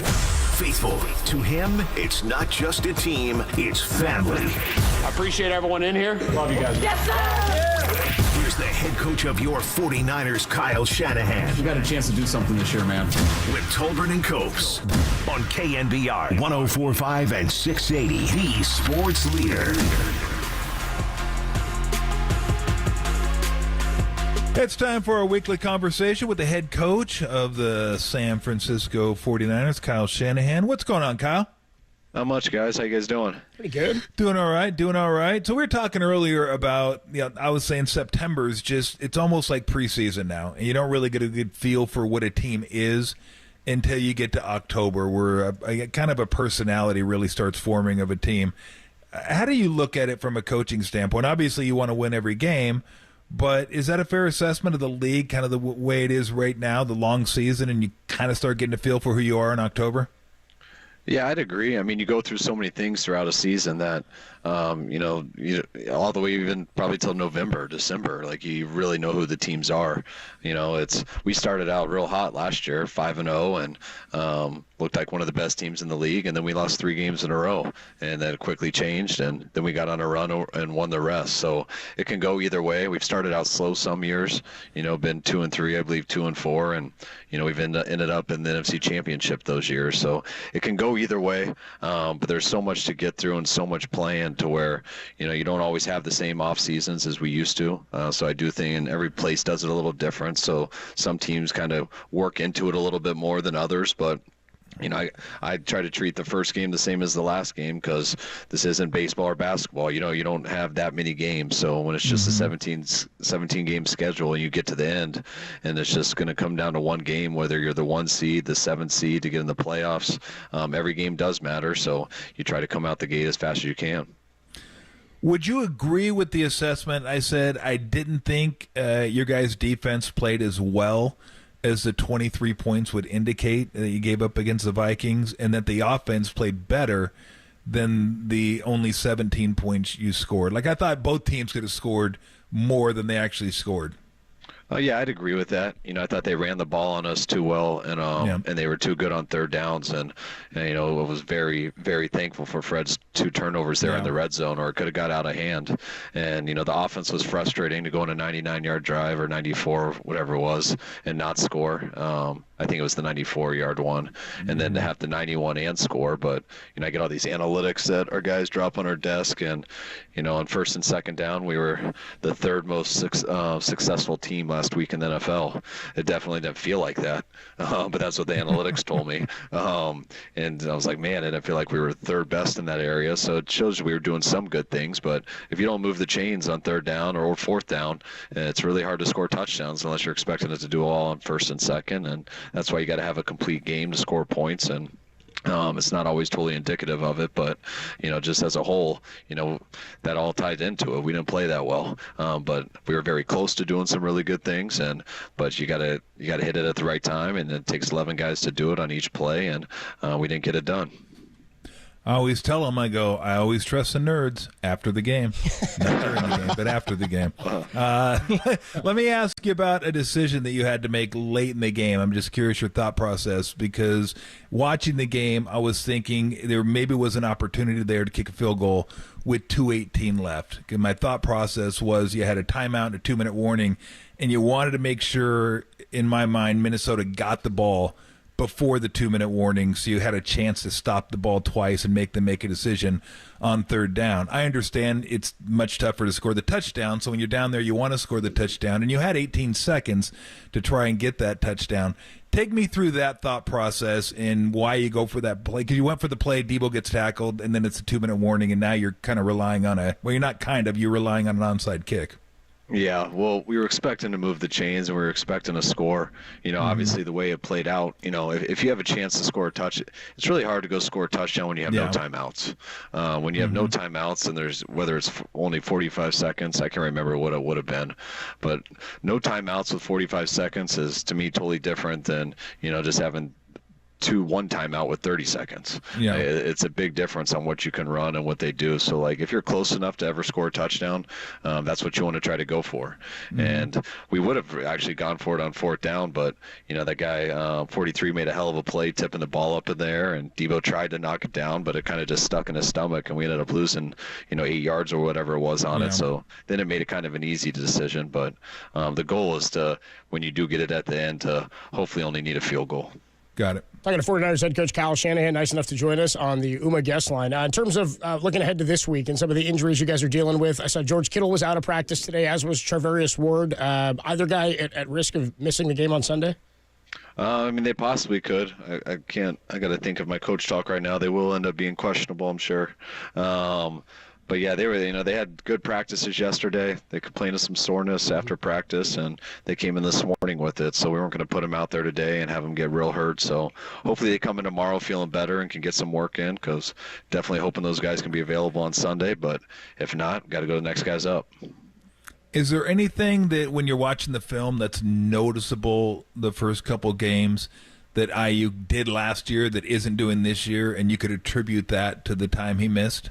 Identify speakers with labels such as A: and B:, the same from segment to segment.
A: Faithful to him, it's not just a team, it's family.
B: I appreciate everyone in here. Love you guys.
C: Yes, sir!
A: Here's the head coach of your 49ers, Kyle Shanahan.
B: We got a chance to do something this year, man.
A: With Tolbert and Copes on KNBR 104.5 and 680, the sports leader.
D: It's time for our weekly conversation with the head coach of the San Francisco 49ers, Kyle Shanahan. What's going on, Kyle?
E: Not much, guys. How you guys doing?
C: Pretty good.
D: Doing all right. So we were talking earlier about, I was saying September's it's almost like preseason now, and you don't really get a good feel for what a team is until you get to October, where kind of a personality really starts forming of a team. How do you look at it from a coaching standpoint? Obviously, you want to win every game, but is that a fair assessment of the league, kind of the way it is right now, the long season, and you kind of start getting a feel for who you are in October?
E: Yeah, I'd agree. I mean, you go through so many things throughout a season that, all the way even probably till November, December, like you really know who the teams are. We started out real hot last year, 5-0, and looked like one of the best teams in the league, and then we lost 3 games in a row, and then it quickly changed, and then we got on a run and won the rest. So it can go either way. We've started out slow some years, been 2-3, I believe 2-4, and we've ended up in the NFC Championship those years. So it can go either way, but there's so much to get through and so much playing to where you don't always have the same off seasons as we used to. So I do think, and every place does it a little different. So some teams kind of work into it a little bit more than others, but I try to treat the first game the same as the last game, because this isn't baseball or basketball. You don't have that many games. So when it's just a 17 game schedule and you get to the end and it's just going to come down to one game, whether you're the 1 seed, the 7th seed to get in the playoffs, every game does matter. So you try to come out the gate as fast as you can.
D: Would you agree with the assessment? I said I didn't think your guys' defense played as well as the 23 points would indicate that you gave up against the Vikings, and that the offense played better than the only 17 points you scored. Like, I thought both teams could have scored more than they actually scored.
E: Oh, yeah, I'd agree with that. I thought they ran the ball on us too well, and they were too good on third downs. And I was very, very thankful for Fred's 2 turnovers there in the red zone, or it could have got out of hand. And, the offense was frustrating to go on a 99-yard drive or 94, whatever it was, and not score. I think it was the 94-yard one, and then to have the 91 and score. But, I get all these analytics that our guys drop on our desk, and, on first and second down, we were the 3rd most successful team last week in the NFL. It definitely didn't feel like that, but that's what the analytics told me. And I was like, man, I didn't feel like we were 3rd best in that area. So it shows we were doing some good things, but if you don't move the chains on 3rd down or 4th down, it's really hard to score touchdowns unless you're expecting it to do all on 1st and 2nd. And that's why you got to have a complete game to score points. And it's not always totally indicative of it, but just as a whole, that all tied into it. We didn't play that well, but we were very close to doing some really good things. But you gotta hit it at the right time, and it takes 11 guys to do it on each play, and we didn't get it done.
D: I always tell them, I always trust the nerds after the game. Not during the game, but after the game. Let me ask you about a decision that you had to make late in the game. I'm just curious your thought process, because watching the game, I was thinking there maybe was an opportunity there to kick a field goal with 2:18 left. And my thought process was you had a timeout and a 2-minute warning, and you wanted to make sure, in my mind, Minnesota got the ball before the 2-minute warning, so you had a chance to stop the ball twice and make them make a decision on 3rd down. I understand it's much tougher to score the touchdown, so when you're down there, you want to score the touchdown, and you had 18 seconds to try and get that touchdown. Take me through that thought process and why you go for that play, because you went for the play, Debo gets tackled, and then it's a 2-minute warning, and now you're kind of relying on you're relying on an onside kick.
E: Yeah, well, we were expecting to move the chains, and we were expecting a score. Obviously the way it played out, if you have a chance to score a touch, it's really hard to go score a touchdown when you have no timeouts. When you have no timeouts, and there's, whether it's only 45 seconds, I can't remember what it would have been, but no timeouts with 45 seconds is, to me, totally different than, just having 2-1 timeout with 30 seconds.
D: Yeah.
E: It's a big difference on what you can run and what they do. So, like, if you're close enough to ever score a touchdown, that's what you want to try to go for. And we would have actually gone for it on 4th down, but, that guy, 43, made a hell of a play tipping the ball up in there, and Debo tried to knock it down, but it kind of just stuck in his stomach, and we ended up losing, 8 yards or whatever it was on it. So then it made it kind of an easy decision. But the goal is to, when you do get it at the end, to hopefully only need a field goal.
D: Got it.
C: Talking to 49ers head coach Kyle Shanahan, nice enough to join us on the UMA guest line. In terms of looking ahead to this week and some of the injuries you guys are dealing with, I saw George Kittle was out of practice today, as was Charvarius Ward. Either guy at risk of missing the game on Sunday?
E: They possibly could. I can't. I got to think of my coach talk right now. They will end up being questionable, I'm sure. But yeah, they were. They had good practices yesterday. They complained of some soreness after practice, and they came in this morning with it. So we weren't going to put them out there today and have them get real hurt. So hopefully they come in tomorrow feeling better and can get some work in. Because definitely hoping those guys can be available on Sunday. But if not, got to go to the next guys up.
D: Is there anything that when you're watching the film that's noticeable the first couple games that Ayuk did last year that isn't doing this year, and you could attribute that to the time he missed?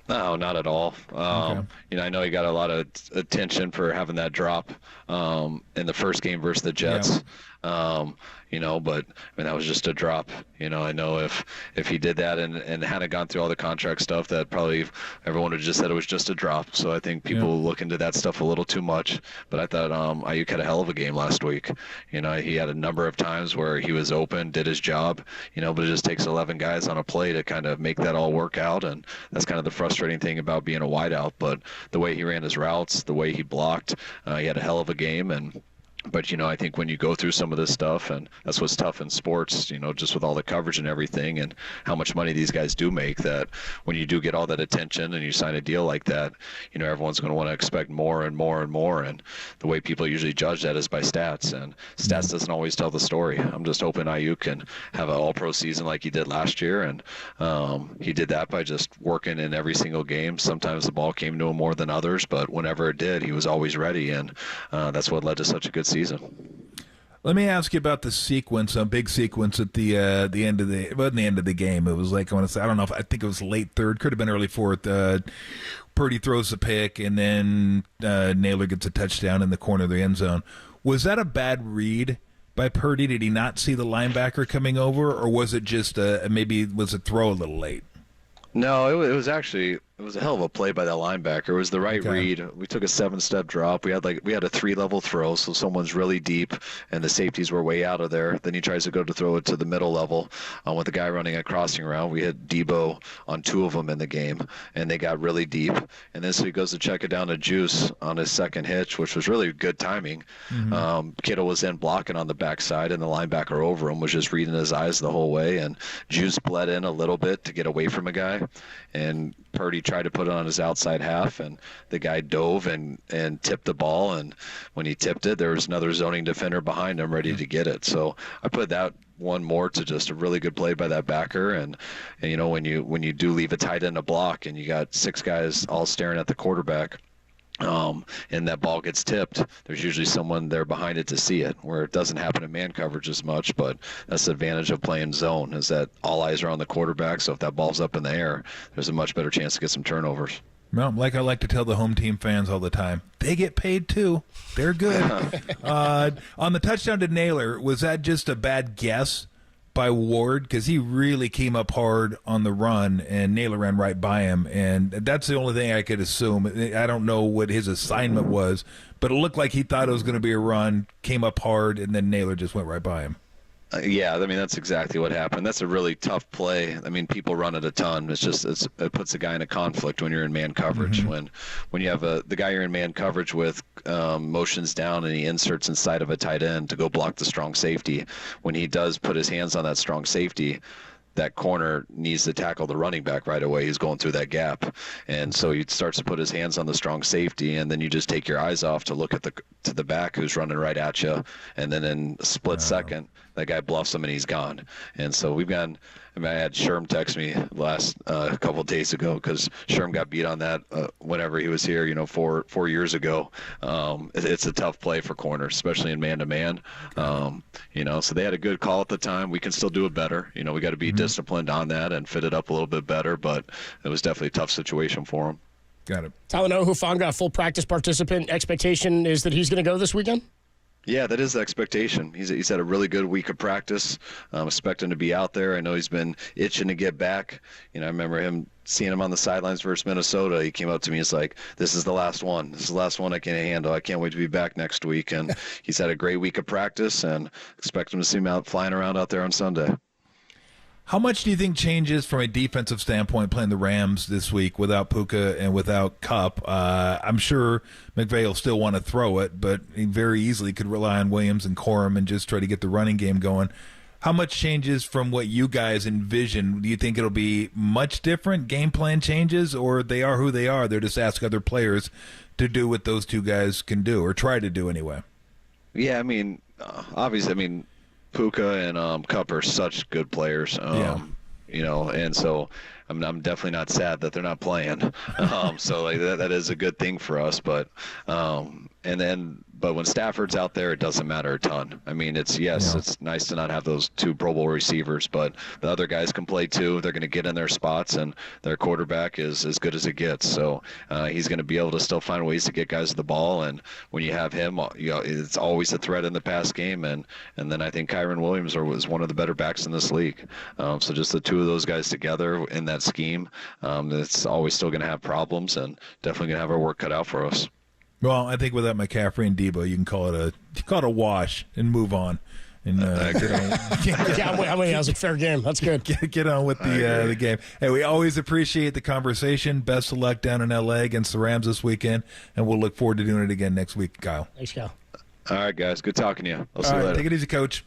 E: No, not at all.
D: Okay.
E: I know he got a lot of attention for having that drop in the first game versus the Jets. But that was just a drop. I know if he did that and hadn't gone through all the contract stuff, that probably everyone would have just said it was just a drop. So I think people look into that stuff a little too much. But I thought Ayuk had a hell of a game last week. He had a number of times where he was open, did his job. But it just takes 11 guys on a play to kind of make that all work out, and that's kind of the frustrating thing about being a wideout. But the way he ran his routes, the way he blocked, he had a hell of a game. But, I think when you go through some of this stuff, and that's what's tough in sports, just with all the coverage and everything and how much money these guys do make, that when you do get all that attention and you sign a deal like that, everyone's going to want to expect more and more and more. And the way people usually judge that is by stats, and stats doesn't always tell the story. I'm just hoping Ayuk can have an all-pro season like he did last year. And he did that by just working in every single game. Sometimes the ball came to him more than others, but whenever it did, he was always ready. And that's what led to such a good season.
D: Let me ask you about the sequence, a big sequence at the end of the, well, the end of the game. It was like, I want to say, I don't know if I think it was late third, could have been early fourth. Purdy throws the pick, and then Naylor gets a touchdown in the corner of the end zone. Was that a bad read by Purdy? Did he not see the linebacker coming over, or was it just maybe was a throw a little late?
E: No, it was actually It was a hell of a play by that linebacker. It was the right read. We took a 7-step drop. We had a 3-level throw, so someone's really deep, and the safeties were way out of there. Then he tries to go to throw it to the middle level with the guy running a crossing route. We had Debo on 2 of them in the game, and they got really deep. And then so he goes to check it down to Juice on his second hitch, which was really good timing. Mm-hmm. Kittle was in blocking on the backside, and the linebacker over him was just reading his eyes the whole way. And Juice bled in a little bit to get away from a guy, and Purdy tried to put it on his outside half, and the guy dove and tipped the ball. And when he tipped it, there was another zoning defender behind him ready to get it. So I put that one more to just a really good play by that backer. And you know, when you do leave a tight end a block and you got 6 guys all staring at the quarterback, and that ball gets tipped, there's usually someone there behind it to see it, where it doesn't happen in man coverage as much. But that's the advantage of playing zone, is that all eyes are on the quarterback. So if that ball's up in the air, there's a much better chance to get some turnovers.
D: Well, like I like to tell the home team fans all the time, they get paid too. They're good. On the touchdown to Naylor, was that just a bad guess by Ward? Because he really came up hard on the run, and Naylor ran right by him, and that's the only thing I could assume. I don't know what his assignment was, but it looked like he thought it was going to be a run, came up hard, and then Naylor just went right by him.
E: Yeah, I mean, that's exactly what happened. That's a really tough play. I mean, people run it a ton. It's just it puts a guy in a conflict when you're in man coverage. Mm-hmm. When you have the guy you're in man coverage with motions down, and he inserts inside of a tight end to go block the strong safety. When he does put his hands on that strong safety, that corner needs to tackle the running back right away. He's going through that gap. And so he starts to put his hands on the strong safety, and then you just take your eyes off to look at the back who's running right at you. And then in a split second, that guy bluffs him and he's gone. And so we've gotten. I mean, I had Sherm text me last couple of days ago because Sherm got beat on that whenever he was here, 4 years ago. It's a tough play for corners, especially in man-to-man. So they had a good call at the time. We can still do it better. We got to be disciplined on that and fit it up a little bit better, but it was definitely a tough situation for him.
D: Got it.
C: Talanoa Hufanga, full practice participant. Expectation is that he's going to go this weekend?
E: Yeah, that is the expectation. He's had a really good week of practice. Expect him to be out there. I know he's been itching to get back. I remember seeing him on the sidelines versus Minnesota. He came up to me. He's like, "This is the last one. This is the last one I can handle. I can't wait to be back next week." And he's had a great week of practice, and expect him to see him out flying around out there on Sunday.
D: How much do you think changes from a defensive standpoint playing the Rams this week without Puka and without Kupp? I'm sure McVay will still want to throw it, but he very easily could rely on Williams and Corum and just try to get the running game going. How much changes from what you guys envision? Do you think it'll be much different, game plan changes, or they are who they are? They're just asking other players to do what those two guys can do, or try to do anyway?
E: Yeah, obviously, Puka and Kupp are such good players. And so I'm definitely not sad that they're not playing. So that is a good thing for us. But when Stafford's out there, it doesn't matter a ton. It's nice to not have those two Pro Bowl receivers, but the other guys can play too. They're going to get in their spots, and their quarterback is as good as it gets. So he's going to be able to still find ways to get guys the ball. And when you have him, it's always a threat in the pass game. And then I think Kyron Williams was one of the better backs in this league. So just the two of those guys together in that scheme, it's always still going to have problems, and definitely going to have our work cut out for us.
D: Well, I think without McCaffrey and Debo, you can call it a wash and move on. And get on.
C: I mean, that was a fair game. That's good.
D: Get on with the game. Hey, we always appreciate the conversation. Best of luck down in LA against the Rams this weekend, and we'll look forward to doing it again next week, Kyle.
C: Thanks, Kyle.
E: All right, guys. Good talking to you. I'll see you later.
D: Take it easy, Coach.